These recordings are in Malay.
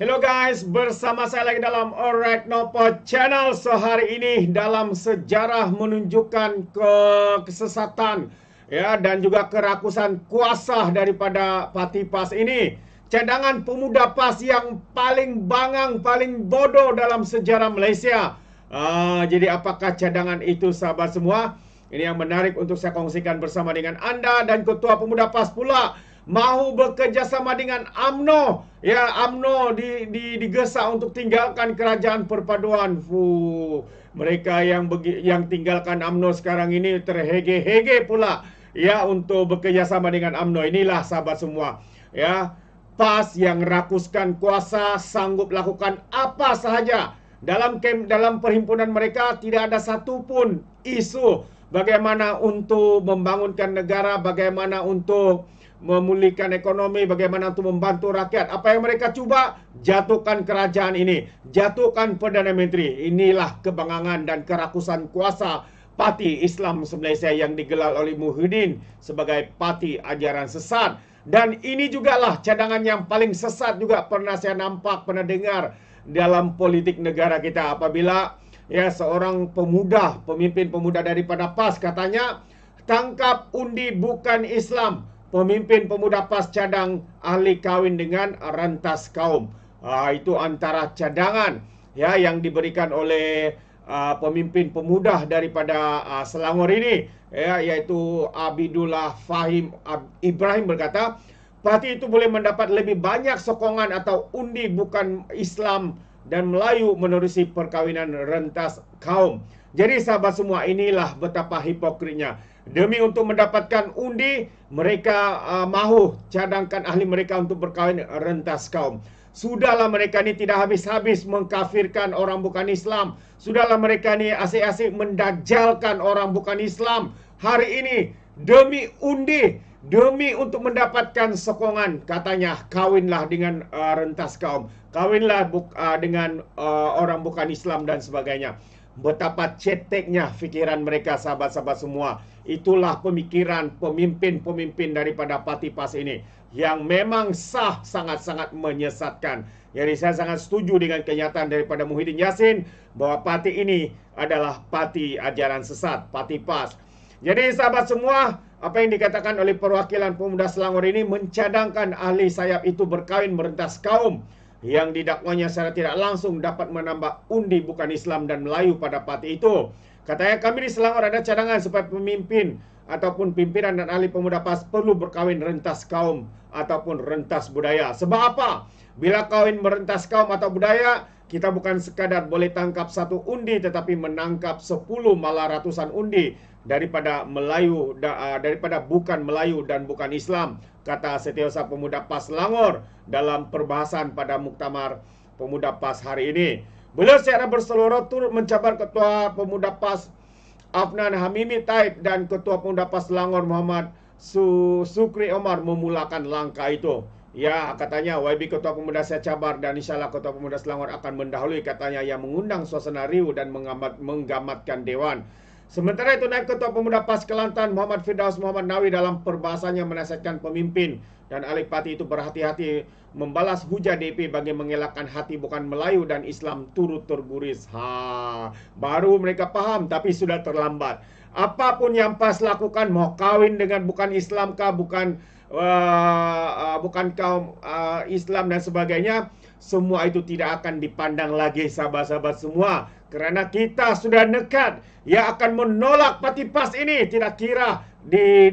Hello guys, bersama saya lagi dalam Alright Nopo Channel. So hari ini dalam sejarah menunjukkan kesesatan ya dan juga kerakusan kuasa daripada Parti PAS ini. Cadangan pemuda PAS yang paling bangang, paling bodoh dalam sejarah Malaysia. Jadi apakah cadangan itu, sahabat semua? Ini yang menarik untuk saya kongsikan bersama dengan anda, dan Ketua Pemuda PAS pula mahu bekerjasama dengan UMNO. Ya, UMNO digesa untuk tinggalkan kerajaan perpaduan. Mereka yang tinggalkan UMNO sekarang ini terhege-hege pula ya untuk bekerjasama dengan UMNO. Inilah sahabat semua, ya, PAS yang rakuskan kuasa, sanggup lakukan apa sahaja. Dalam perhimpunan mereka tidak ada satupun isu bagaimana untuk membangunkan negara, bagaimana untuk memulihkan ekonomi, bagaimana untuk membantu rakyat. Apa yang mereka cuba? Jatuhkan kerajaan ini, jatuhkan Perdana Menteri. Inilah kebangangan dan kerakusan kuasa Parti Islam Malaysia yang digelar oleh Muhyiddin sebagai parti ajaran sesat. Dan ini jugalah cadangan yang paling sesat juga pernah saya nampak, pernah dengar dalam politik negara kita. Apabila ya seorang pemuda, pemimpin pemuda daripada PAS katanya, tangkap undi bukan Islam. Pemimpin pemuda PAS cadang ahli kahwin dengan rentas kaum. Itu antara cadangan ya yang diberikan oleh pemimpin pemuda daripada Selangor ini, ya, iaitu Abidullah Fahim Ibrahim berkata, parti itu boleh mendapat lebih banyak sokongan atau undi bukan Islam dan Melayu menerusi perkawinan rentas kaum. Jadi sahabat semua, inilah betapa hipokritnya. Demi untuk mendapatkan undi, mereka mahu cadangkan ahli mereka untuk berkahwin rentas kaum. Sudahlah mereka ni tidak habis-habis mengkafirkan orang bukan Islam. Sudahlah mereka ni asyik-asyik mendajalkan orang bukan Islam. Hari ini demi undi, demi untuk mendapatkan sokongan, katanya kawinlah dengan rentas kaum, kawinlah dengan orang bukan Islam dan sebagainya. Betapa ceteknya fikiran mereka, sahabat-sahabat semua. Itulah pemikiran pemimpin-pemimpin daripada Parti PAS ini yang memang sangat-sangat menyesatkan. Jadi saya sangat setuju dengan kenyataan daripada Muhyiddin Yassin bahwa parti ini adalah parti ajaran sesat, Parti PAS. Jadi sahabat semua, apa yang dikatakan oleh perwakilan pemuda Selangor ini mencadangkan ahli sayap itu berkahwin merentas kaum yang didakwanya secara tidak langsung dapat menambah undi bukan Islam dan Melayu pada parti itu. Katanya, kami di Selangor ada cadangan supaya pemimpin ataupun pimpinan dan ahli pemuda PAS perlu berkahwin rentas kaum ataupun rentas budaya. Sebab apa? Bila kawin merentas kaum atau budaya, kita bukan sekadar boleh tangkap satu undi, tetapi menangkap 10 malah ratusan undi daripada Melayu, daripada bukan Melayu dan bukan Islam, kata Setiausaha Pemuda PAS Selangor dalam perbahasan pada Muktamar Pemuda PAS hari ini. Beliau secara berseluruh turut mencabar Ketua Pemuda PAS Afnan Hamimi Taib dan Ketua Pemuda PAS Selangor Muhammad Sukri Omar memulakan langkah itu. Ya, katanya YB Ketua Pemuda saya cabar dan insyaAllah Ketua Pemuda Selangor akan mendahului, katanya, yang mengundang suasana riuh dan menggamatkan Dewan. Sementara itu, Naib Ketua Pemuda PAS Kelantan Muhammad Firdaus Muhammad Nawi dalam perbahasannya menasihatkan pemimpin dan ahli parti itu berhati-hati membalas hujah DAP bagi mengelakkan hati bukan Melayu dan Islam turut terguris. Baru mereka paham tapi sudah terlambat. Apapun yang PAS lakukan, mau kawin dengan bukan Islam kah, bukan kaum Islam dan sebagainya, semua itu tidak akan dipandang lagi, sahabat-sahabat semua. Kerana kita sudah nekat yang akan menolak Parti PAS ini, tidak kira di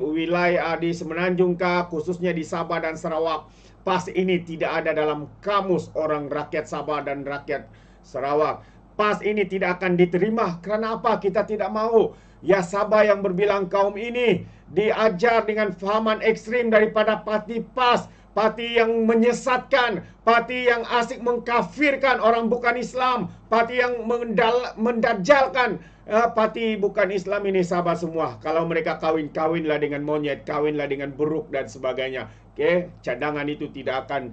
wilayah di Semenanjung kah, khususnya di Sabah dan Sarawak. PAS ini tidak ada dalam kamus orang rakyat Sabah dan rakyat Sarawak. PAS ini tidak akan diterima. Kerana apa? Kita tidak mahu ya Sabah yang berbilang kaum ini diajar dengan fahaman ekstrim daripada Parti PAS. Parti yang menyesatkan, parti yang asyik mengkafirkan orang bukan Islam, parti yang mendajalkan parti bukan Islam ini, sahabat semua. Kalau mereka kawinlah dengan monyet, kawinlah dengan beruk dan sebagainya. Okay? Cadangan itu tidak akan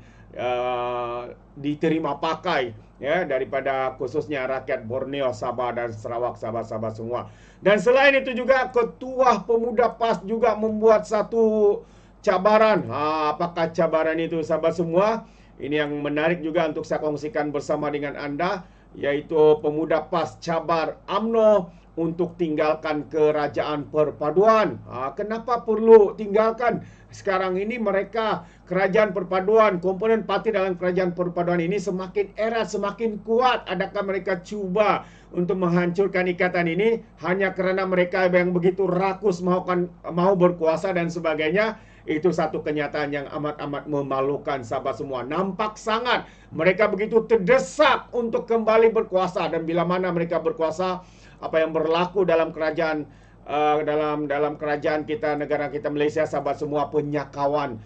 diterima pakai ya daripada khususnya rakyat Borneo, Sabah dan Sarawak, sahabat-sahabat semua. Dan selain itu juga Ketua Pemuda PAS juga membuat satu cabaran. Apakah cabaran itu, sahabat semua? Ini yang menarik juga untuk saya kongsikan bersama dengan Anda, yaitu pemuda PAS cabar UMNO untuk tinggalkan kerajaan perpaduan. Kenapa perlu tinggalkan? Sekarang ini mereka, kerajaan perpaduan, komponen parti dalam kerajaan perpaduan ini semakin erat, semakin kuat. Adakah mereka cuba untuk menghancurkan ikatan ini hanya kerana mereka yang begitu rakus mau berkuasa dan sebagainya? Itu satu kenyataan yang amat-amat memalukan, sahabat semua. Nampak sangat mereka begitu terdesak untuk kembali berkuasa, dan bila mana mereka berkuasa, apa yang berlaku dalam kerajaan dalam kerajaan kita, negara kita Malaysia, sahabat semua, penyakawan,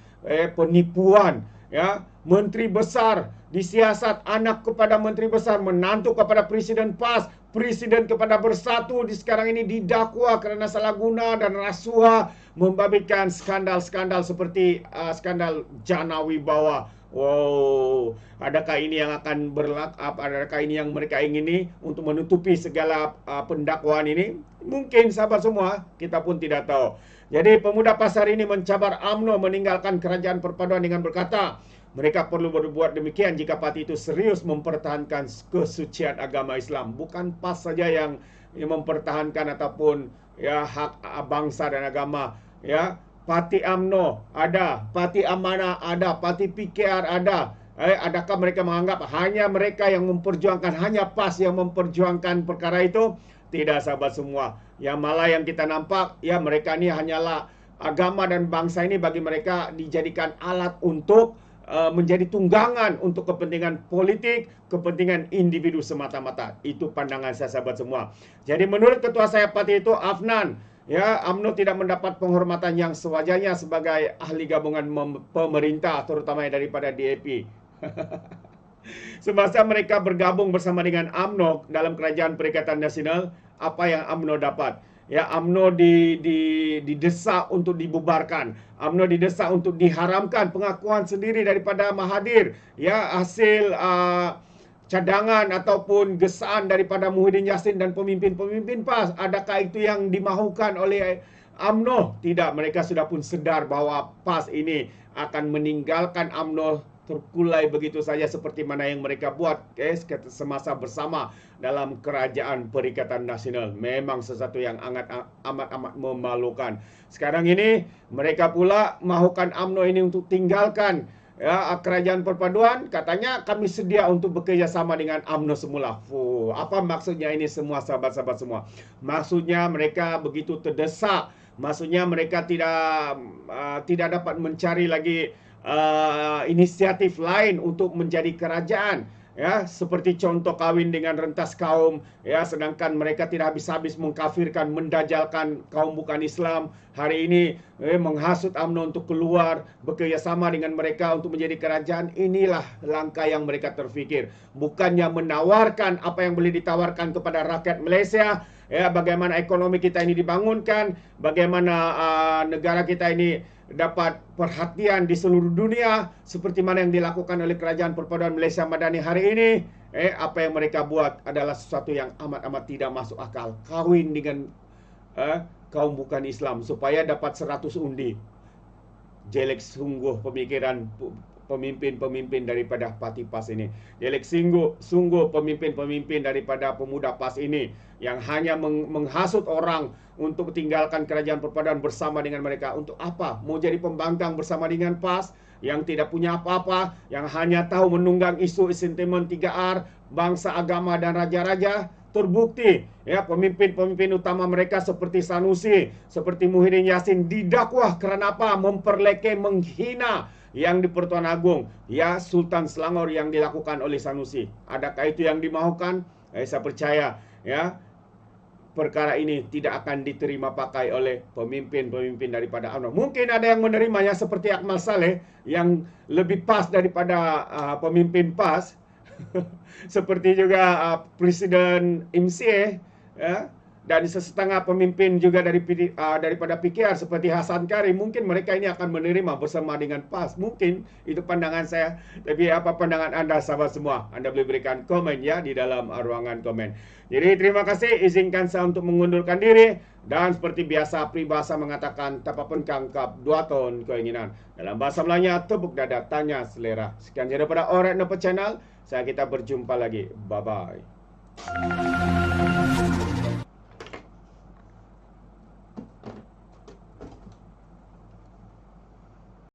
penipuan, ya, menteri besar disiasat, anak kepada menteri besar, menantu kepada presiden PAS, presiden kepada Bersatu di sekarang ini didakwa kerana salah guna dan rasuah, membabitkan skandal-skandal seperti skandal Jana Wibawa. Wow, adakah ini yang akan berlaku? Adakah ini yang mereka ingini untuk menutupi segala pendakwaan ini? Mungkin, sahabat semua, kita pun tidak tahu. Jadi pemuda PAS hari ini mencabar UMNO meninggalkan kerajaan perpaduan dengan berkata, mereka perlu berbuat demikian jika parti itu serius mempertahankan kesucian agama Islam. Bukan PAS saja yang mempertahankan ataupun ya hak bangsa dan agama, ya. Parti UMNO ada, Parti Amanah ada, Parti PKR ada. Adakah mereka menganggap hanya mereka yang memperjuangkan, hanya PAS yang memperjuangkan perkara itu? Tidak, sahabat semua. Yang malah yang kita nampak, ya, mereka ini hanyalah agama dan bangsa ini bagi mereka dijadikan alat untuk menjadi tunggangan untuk kepentingan politik, kepentingan individu semata-mata. Itu pandangan saya, sahabat semua. Jadi menurut ketua saya parti itu, Afnan, ya, UMNO tidak mendapat penghormatan yang sewajarnya sebagai ahli gabungan pemerintah, terutama daripada DAP. Semasa mereka bergabung bersama dengan UMNO dalam Kerajaan Perikatan Nasional, apa yang UMNO dapat? Ya, UMNO didesak untuk dibubarkan. UMNO didesak untuk diharamkan. Pengakuan sendiri daripada Mahathir, ya, hasil cadangan ataupun gesaan daripada Muhyiddin Yassin dan pemimpin-pemimpin PAS. Adakah itu yang dimahukan oleh UMNO? Tidak, mereka sudah pun sedar bahawa PAS ini akan meninggalkan UMNO terkulai begitu saja seperti mana yang mereka buat semasa bersama dalam Kerajaan Perikatan Nasional. Memang sesuatu yang amat-amat memalukan. Sekarang ini mereka pula mahukan UMNO ini untuk tinggalkan, ya, kerajaan perpaduan. Katanya kami sedia untuk bekerjasama dengan UMNO semula. Apa maksudnya ini semua, sahabat-sahabat semua? Maksudnya mereka begitu terdesak. Maksudnya mereka tidak dapat mencari lagi inisiatif lain untuk menjadi kerajaan, ya, seperti contoh kawin dengan rentas kaum, ya, sedangkan mereka tidak habis-habis mengkafirkan, mendajalkan kaum bukan Islam. Hari ini menghasut UMNO untuk keluar bekerjasama dengan mereka untuk menjadi kerajaan. Inilah langkah yang mereka terfikir, bukannya menawarkan apa yang boleh ditawarkan kepada rakyat Malaysia, ya, bagaimana ekonomi kita ini dibangunkan, bagaimana negara kita ini dapat perhatian di seluruh dunia seperti mana yang dilakukan oleh Kerajaan Perpaduan Malaysia Madani hari ini. Apa yang mereka buat adalah sesuatu yang amat-amat tidak masuk akal. Kawin dengan kaum bukan Islam supaya dapat 100 undi. Jelek sungguh pemikiran pemimpin-pemimpin daripada parti PAS ini. Jelek sungguh pemimpin-pemimpin daripada pemuda PAS ini yang hanya menghasut orang untuk tinggalkan kerajaan perpaduan bersama dengan mereka. Untuk apa? Mau jadi pembangkang bersama dengan PAS yang tidak punya apa-apa, yang hanya tahu menunggang isu sentimen 3R, bangsa, agama dan raja-raja. Terbukti, ya, pemimpin-pemimpin utama mereka seperti Sanusi, seperti Muhyiddin Yassin didakwa kerana apa? Memperlekeh, menghina yang di Pertuan Agong, ya, Sultan Selangor yang dilakukan oleh Sanusi. Adakah itu yang dimaukan? Saya percaya, ya, perkara ini tidak akan diterima pakai oleh pemimpin-pemimpin daripada UMNO. Mungkin ada yang menerimanya seperti Akmal Saleh yang lebih pas daripada pemimpin PAS. Seperti juga Presiden MCA, ya, dan setengah pemimpin juga daripada PKR seperti Hasan Karim, mungkin mereka ini akan menerima bersama dengan PAS. Mungkin itu pandangan saya. Tapi apa pandangan Anda sahabat semua? Anda boleh berikan komen ya di dalam ruangan komen. Jadi terima kasih, izinkan saya untuk mengundurkan diri. Dan seperti biasa, peribahasa mengatakan tapapun kangkap 2 ton keinginan. Dalam bahasa Melayunya, tepuk dada, tanya selera. Sekian daripada Alright Nopo Channel. Kita berjumpa lagi. Bye-bye.